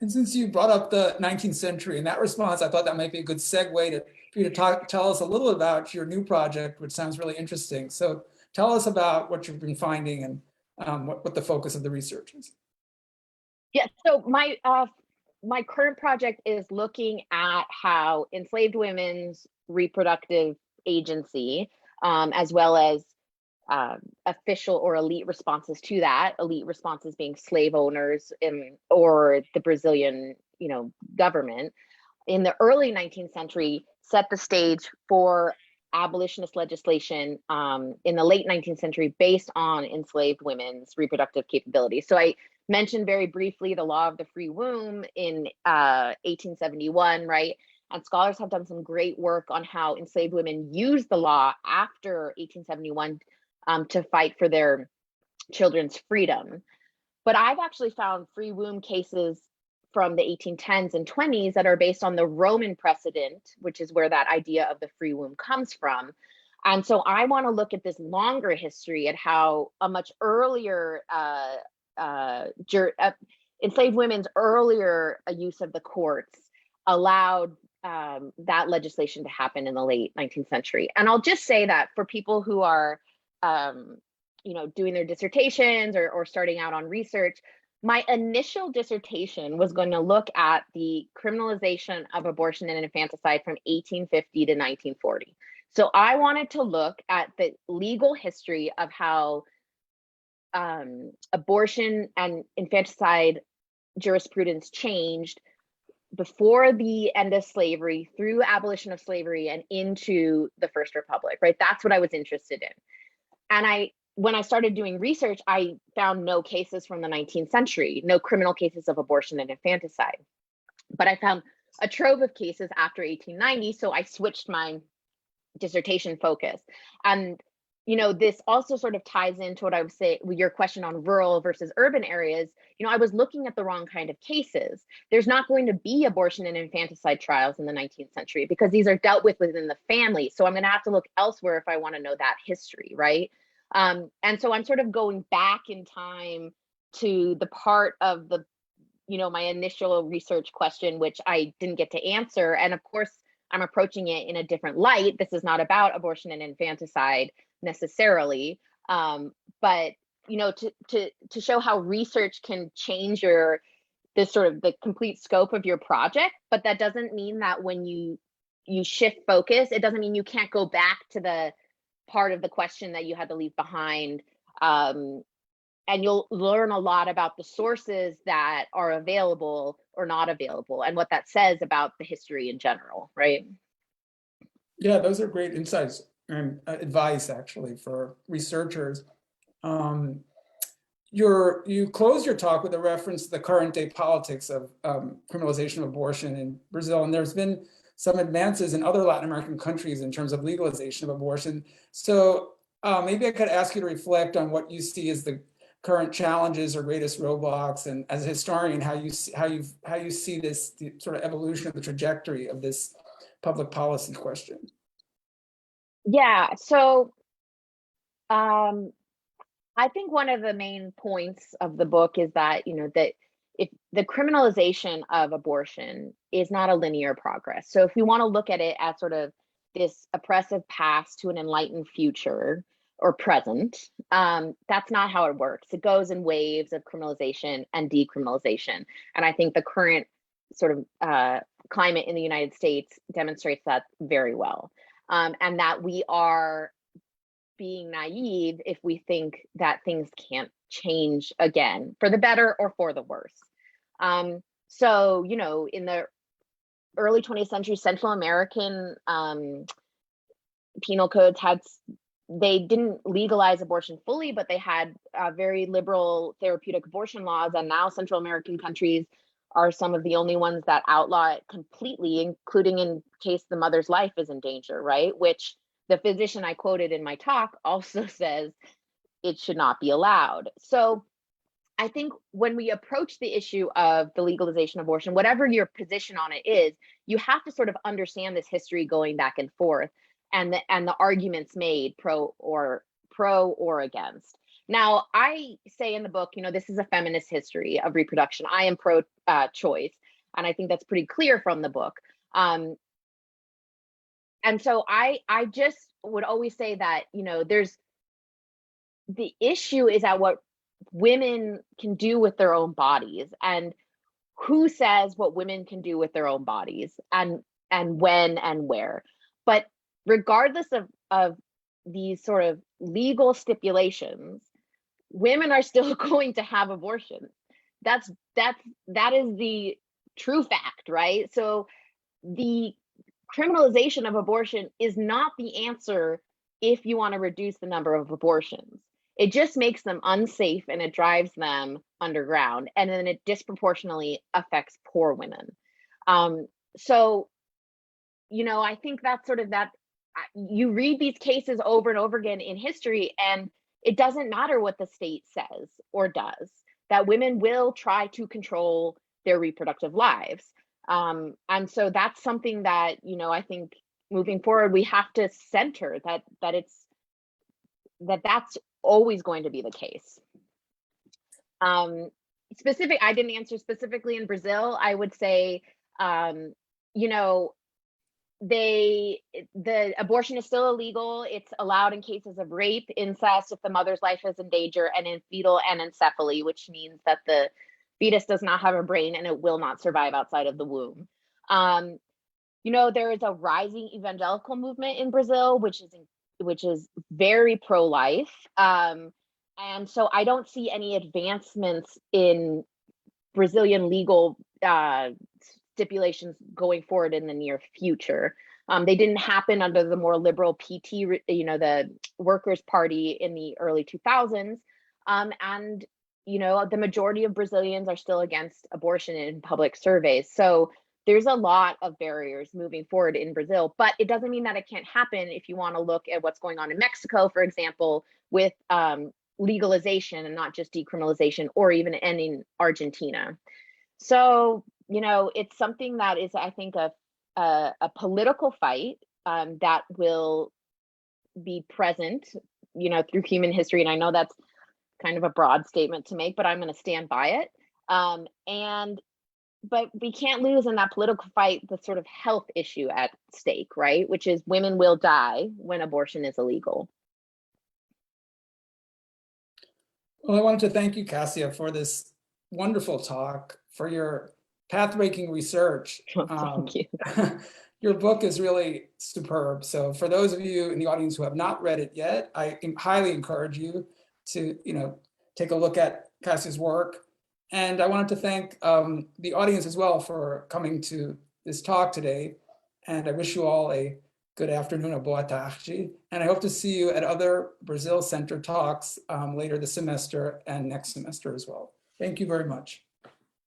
And since you brought up the 19th century in that response, I thought that might be a good segue for you to tell us a little about your new project, which sounds really interesting. So tell us about what you've been finding and what the focus of the research is. Yeah, so my current project is looking at how enslaved women's reproductive agency, as well as official or elite responses to that, elite responses being slave owners or the Brazilian, government, in the early 19th century set the stage for abolitionist legislation in the late 19th century based on enslaved women's reproductive capabilities. So I mentioned very briefly the law of the free womb in 1871, right? And scholars have done some great work on how enslaved women used the law after 1871 to fight for their children's freedom. But I've actually found free womb cases from the 1810s and 20s that are based on the Roman precedent, which is where that idea of the free womb comes from. And so I want to look at this longer history at how a much earlier enslaved women's earlier use of the courts allowed that legislation to happen in the late 19th century. And I'll just say that for people who are doing their dissertations or starting out on research, my initial dissertation was going to look at the criminalization of abortion and infanticide from 1850 to 1940. So I wanted to look at the legal history of how abortion and infanticide jurisprudence changed before the end of slavery, through abolition of slavery, and into the First Republic, right? That's what I was interested in. And when I started doing research, I found no cases from the 19th century, no criminal cases of abortion and infanticide. But I found a trove of cases after 1890, so I switched my dissertation focus. And this also sort of ties into what I would say with your question on rural versus urban areas. I was looking at the wrong kind of cases. There's not going to be abortion and infanticide trials in the 19th century because these are dealt with within the family. So I'm going to have to look elsewhere if I want to know that history, right? And so I'm sort of going back in time to the part of the, my initial research question, which I didn't get to answer. And of course, I'm approaching it in a different light. This is not about abortion and infanticide necessarily, but to show how research can change the complete scope of your project. But that doesn't mean that when you shift focus, it doesn't mean you can't go back to the part of the question that you had to leave behind. And you'll learn a lot about the sources that are available or not available and what that says about the history in general, right? Yeah, those are great insights and advice actually for researchers. You close your talk with a reference to the current day politics of criminalization of abortion in Brazil, and there's been some advances in other Latin American countries in terms of legalization of abortion. So maybe I could ask you to reflect on what you see as the current challenges or greatest roadblocks, and as a historian, how you see this the sort of evolution of the trajectory of this public policy question. Yeah, so I think one of the main points of the book is that that if the criminalization of abortion is not a linear progress. So if we want to look at it as sort of this oppressive past to an enlightened future or present, that's not how it works. It goes in waves of criminalization and decriminalization. And I think the current sort of climate in the United States demonstrates that very well. and that we are being naive if we think that things can't change again for the better or for the worse. So, you know, in the early 20th century, Central American penal codes they didn't legalize abortion fully, but they had very liberal therapeutic abortion laws. And now Central American countries are some of the only ones that outlaw it completely, including in case the mother's life is in danger, right? Which the physician I quoted in my talk also says it should not be allowed. So I think when we approach the issue of the legalization of abortion, whatever your position on it is, you have to sort of understand this history going back and forth, and the arguments made pro or against. Now, I say in the book, you know, this is a feminist history of reproduction. I am pro choice, and I think that's pretty clear from the book. And so I just would always say that, you know, the issue is at what women can do with their own bodies, and who says what women can do with their own bodies, and when and where. But regardless of these sort of legal stipulations, women are still going to have abortions. That is the true fact, right? So the criminalization of abortion is not the answer if you want to reduce the number of abortions. It just makes them unsafe, and it drives them underground, and then it disproportionately affects poor women. So, you know, I think that's sort of that. You read these cases over and over again in history, and it doesn't matter what the state says or does, that women will try to control their reproductive lives. And so that's something that, you know, I think moving forward, we have to center that's always going to be the case. I didn't answer specifically in Brazil. I would say, you know, the abortion is still illegal. It's allowed in cases of rape, incest, if the mother's life is in danger, and in fetal anencephaly, which means that the fetus does not have a brain and it will not survive outside of the womb. You know, there is a rising evangelical movement in Brazil, which is very pro-life. And so I don't see any advancements in Brazilian legal stipulations going forward in the near future. They didn't happen under the more liberal PT, you know, the Workers' Party in the early 2000s. And, you know, the majority of Brazilians are still against abortion in public surveys. So there's a lot of barriers moving forward in Brazil, but it doesn't mean that it can't happen if you want to look at what's going on in Mexico, for example, with legalization and not just decriminalization, or even in Argentina. So, you know, it's something that is, I think, a political fight that will be present, you know, through human history. And I know that's kind of a broad statement to make, but I'm going to stand by it. But we can't lose in that political fight the sort of health issue at stake, right? Which is women will die when abortion is illegal. Well, I wanted to thank you, Cassia, for this wonderful talk, for your path-breaking research. Thank you. Your book is really superb. So for those of you in the audience who have not read it yet, I highly encourage you to, you know, take a look at Cassia's work. And I wanted to thank the audience as well for coming to this talk today. And I wish you all a good afternoon, a boa tarde. And I hope to see you at other Brazil Center talks later this semester and next semester as well. Thank you very much.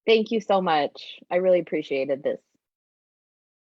Thank you so much. I really appreciated this.